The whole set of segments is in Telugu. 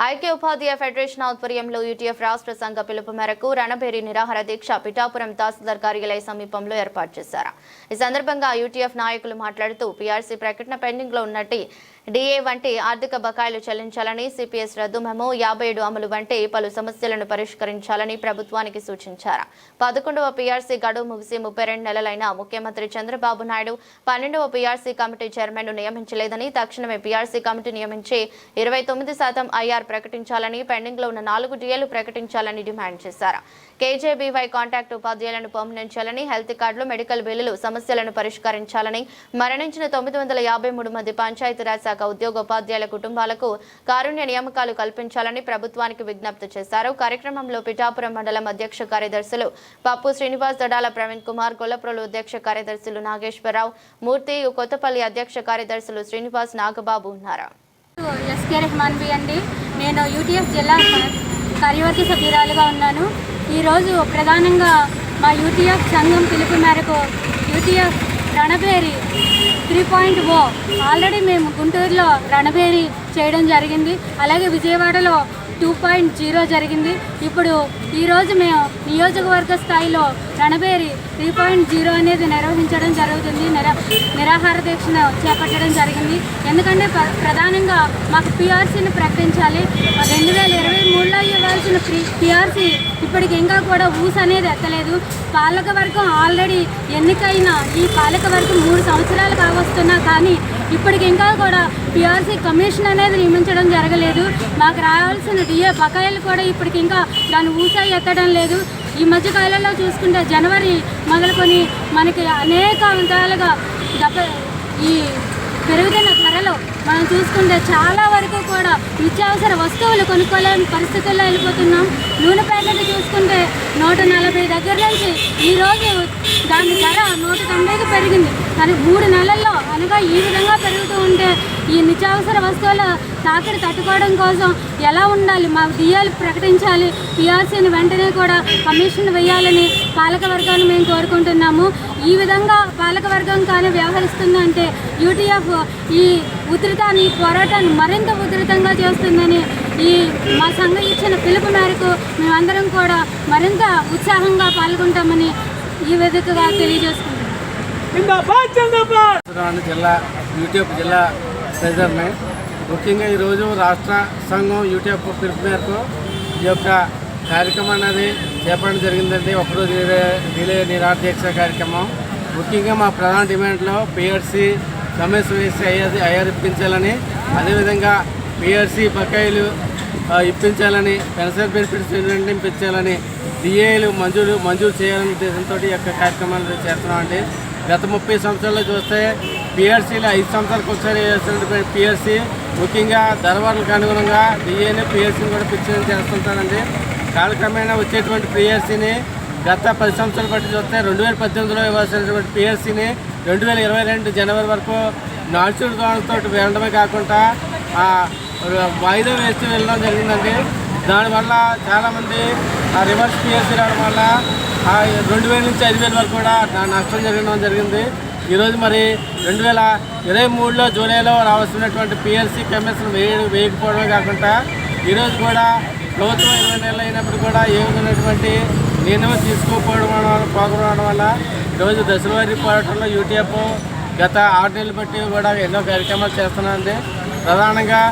ఐక్య ఉపాధ్యాయ ఫెడరేషన్ ఆధ్వర్యంలో యూటీఎఫ్ రాష్ట్ర సంఘ పిలుపు మేరకు రణబేరి నిరాహార దీక్ష పిఠాపురం తహసీల్దార్ కార్యాలయ సమీపంలో ఏర్పాటు చేశారు. ఈ సందర్భంగా యూటీఎఫ్ నాయకులు మాట్లాడుతూ పీఆర్సీ ప్రకటన పెండింగ్ లో ఉన్నట్టు డిఏ వంటి ఆర్థిక బకాయిలు చెల్లించాలని, సిపిఎస్ రద్దు మెమో 57 అమలు వంటి పలు సమస్యలను పరిష్కరించాలని ప్రభుత్వానికి సూచించారు. 11వ పీఆర్సీ గడువు ముగిసి 32 నెలలైన ముఖ్యమంత్రి చంద్రబాబు నాయుడు 12వ పీఆర్సీ కమిటీ చైర్మన్ ను నియమించలేదని, తక్షణమే పీఆర్సీ కమిటీ నియమించి 29% ఐఆర్ ప్రకటించాలని, పెండింగ్ లో ఉన్న 4 డిఏలు ప్రకటించాలని డిమాండ్ చేశారు. కేజేబీవై కాంటాక్ట్ ఉపాధ్యాయులను పర్మనెంట్ చేయాలని, హెల్త్ కార్డులు, మెడికల్ బిల్లులు సమస్యలను పరిష్కరించాలని, మరణించిన 953 మంది పంచాయతీరాజ్ శాఖ ఉద్యోగోపాధ్యాయుల కుటుంబాలకు కారుణ్య నియామకాలు కల్పించాలని ప్రభుత్వానికి విజ్ఞప్తి చేశారు. కార్యక్రమంలో పిఠాపురం మండలం అధ్యక్ష కార్యదర్శులు పప్పు శ్రీనివాస్, దడాల ప్రవీణ్ కుమార్, గొల్లప్రోలు అధ్యక్ష కార్యదర్శులు నాగేశ్వరరావు మూర్తి, కొత్తపల్లి అధ్యక్ష కార్యదర్శులు శ్రీనివాస్, నాగబాబు ఉన్నారు. నేను యూటీఎఫ్ జిల్లా కార్యవర్గ సభ్యురాలుగా ఉన్నాను. ఈరోజు ప్రధానంగా మా యూటీఎఫ్ సంఘం పిలుపు మేరకు యూటీఎఫ్ రణబేరి 3.0 ఆల్రెడీ మేము గుంటూరులో రణబేరి చేయడం జరిగింది. అలాగే విజయవాడలో 2.0 జరిగింది. ఇప్పుడు ఈరోజు మేము నియోజకవర్గ స్థాయిలో రణబేరి 3.0 అనేది నిర్వహించడం జరుగుతుంది. నిరాహార దీక్షను చేపట్టడం జరిగింది. ఎందుకంటే ప్రధానంగా మాకు పీఆర్సీని ప్రకటించాలి. 2023లో ఇవ్వాల్సిన పీఆర్సీ ఇప్పటికి ఇంకా కూడా ఊస్ అనేది ఎత్తలేదు. పాలకవర్గం ఆల్రెడీ ఎన్నికైన ఈ పాలకవర్గం 3 సంవత్సరాలు కావస్తున్నా కానీ ఇప్పటికి ఇంకా కూడా పీఆర్సీ కమిషన్ అనేది నియమించడం జరగలేదు. మాకు రావాల్సిన డిఏ బకాయిలు కూడా ఇప్పటికి ఇంకా దాని ఊసా ఎత్తడం లేదు. ఈ మధ్య కాలంలో చూసుకుంటే జనవరి మొదలుకొని మనకి అనేక విధాలుగా ఈ పెరుగుతున్న ధరలు మనం చూసుకుంటే చాలా వరకు కూడా నిత్యావసర వస్తువులు కొనుక్కోలేని పరిస్థితుల్లో వెళ్ళిపోతున్నాం. నూనె ప్యాకెట్ చూసుకుంటే 140 దగ్గర నుంచి ఈరోజు దాని ధర 190కి పెరిగింది. కానీ 3 నెలల్లో అనగా ఈ విధంగా పెరుగుతూ ఉంటే ఈ నిత్యావసర వస్తువుల తాకిడి తట్టుకోవడం కోసం ఎలా ఉండాలి? మా డిఏలు ప్రకటించాలి, పీఆర్సీని వెంటనే కూడా కమిషన్ వేయాలని పాలకవర్గాన్ని మేము కోరుకుంటున్నాము. ఈ విధంగా పాలకవర్గం కానీ వ్యవహరిస్తుందంటే యూటీఎఫ్ ఈ ఉధృతాన్ని, పోరాటాన్ని మరింత ఉధృతంగా చేస్తుందని మా సంఘం ఇచ్చిన పిలుపు మేరకు మేమందరం కూడా మరింత ఉత్సాహంగా పాల్గొంటామని ఈ వేదికగా తెలియజేసుకుంటున్నాం. జిల్లా యూటీఎఫ్ జిల్లా ప్రెసిడెంట్ని ముఖ్యంగా ఈరోజు రాష్ట్ర సంఘం యూటీఎఫ్ పిలుపు మేరకు ఈ యొక్క కార్యక్రమం అనేది చేపట్టడం జరిగిందండి. ఒకరోజు రిలే నిరాహార దీక్ష కార్యక్రమం. ముఖ్యంగా మా ప్రధాన డిమాండ్లో పీఆర్సీ కమిషన్ వేసి ఐఆర్ ఇప్పించాలని, అదేవిధంగా పీఆర్సీ బకాయిలు ఇప్పించాలని, పెన్షన్ బెనిఫిట్స్ ఇప్పించాలని, డిఏలు మంజూరు చేయాలనే ఉద్దేశంతో ఈ యొక్క కార్యక్రమాలు చేస్తున్నామండి. గత 30 సంవత్సరాల్లో చూస్తే పీఆర్సీలు 5 సంవత్సరాలకు ఒకసారి వేస్తున్నటువంటి పీఆర్సీ ముఖ్యంగా ధరవరలకు అనుగుణంగా డిఏని పీఆర్సీని కూడా ఫిక్స్ చేస్తుంటారండి. కాలక్రమేణా వచ్చేటువంటి పీఆర్సీని గత 10 సంవత్సరాలు బట్టి చూస్తే 2018లో ఇవ్వాల్సినటువంటి పీఆర్సీని 2022 జనవరి వరకు నాచురల్ గవర్నమెంట్తో వెళ్ళడమే కాకుండా వాయిదా వేస్తూ వెళ్ళడం జరిగిందండి. దానివల్ల చాలామంది రివర్స్ పీఆర్సీ రావడం వల్ల 2000 నుంచి 5000 వరకు కూడా నష్టం జరగడం జరిగింది. ఈరోజు మరి 2023లో జూలైలో రావాల్సినటువంటి పీఆర్సీ కమిషన్ వేయకపోవడమే కాకుండా ఈరోజు కూడా ప్రభుత్వం 20 నెలలు అయినప్పుడు కూడా ఏ విధమైనటువంటి నిర్ణయం తీసుకోకపోవడం వల్ల ఈరోజు దశలవారీ పోరాటంలో యూటీఎఫ్ గత 6 నెలలు బట్టి కూడా ఎన్నో కార్యక్రమాలు చేస్తున్నామండి. ప్రధానంగా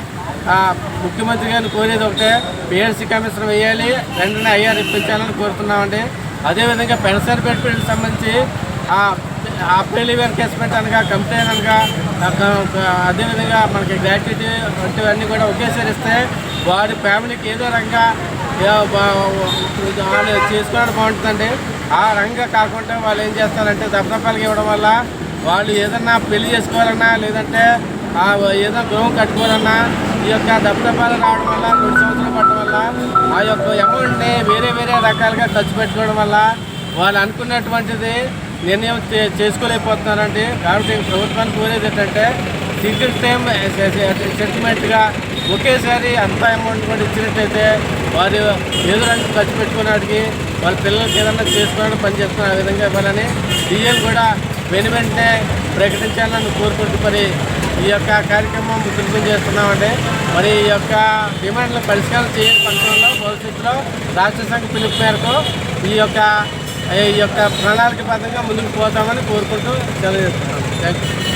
ముఖ్యమంత్రి గారిని కోరేది ఒకటే, పీఆర్సీ కమిషన్ వేయాలి, వెంటనే ఐఆర్ ఇప్పించాలని కోరుతున్నామండి. అదేవిధంగా పెన్షన్ బెనిఫిట్కి సంబంధించి అప్లై వెరిఫికేషన్ అనగా కంప్లైంట్ అనగా అదేవిధంగా మనకి గ్రాట్యుటీ వంటివన్నీ కూడా ఒకేసారి ఇస్తే వారి ఫ్యామిలీకి ఏదో రంగా చేసుకోవడం బాగుంటుందండి. ఆ రంగా కాకుండా వాళ్ళు ఏం చేస్తారంటే దప్పదప్పాలకి ఇవ్వడం వల్ల వాళ్ళు ఏదన్నా పెళ్లి చేసుకోవాలన్నా లేదంటే ఏదైనా గృహం కట్టుకోవాలన్నా ఈ యొక్క దప్పదప్పాలు రావడం వల్ల 2 సంవత్సరాలు పడడం వల్ల ఆ యొక్క అమౌంట్ని వేరే రకాలుగా ఖర్చు పెట్టుకోవడం వల్ల వాళ్ళు అనుకున్నటువంటిది నిర్ణయం చేసుకోలేకపోతున్నారండి. కాబట్టి ప్రభుత్వానికి కోరేది ఏంటంటే సీక్రెట్ టైం సెటిల్మెంట్గా ఒకేసారి అంత అమౌంట్ కూడా ఇచ్చినట్టయితే వారు ఏదో రంగు ఖర్చు పెట్టుకునేటికి వాళ్ళ పిల్లలకి ఏదన్నా చేసుకోవడానికి పని చేస్తున్నారు ఆ విధంగా ఇవ్వాలని, డిఏలు కూడా వెంటనే ప్రకటించాలని కోరుకుంటూ మరి ఈ యొక్క కార్యక్రమం ముగింపు చేస్తున్నామండి. మరి ఈ యొక్క డిమాండ్లు పరిష్కారం చేయని పక్షంలో భవిష్యత్తులో రాష్ట్ర సంఘ పిలుపు మేరకు ఈ యొక్క ప్రణాళికబద్ధంగా ముందుకు పోతామని కోరుకుంటూ తెలియజేస్తున్నాం. Thank you.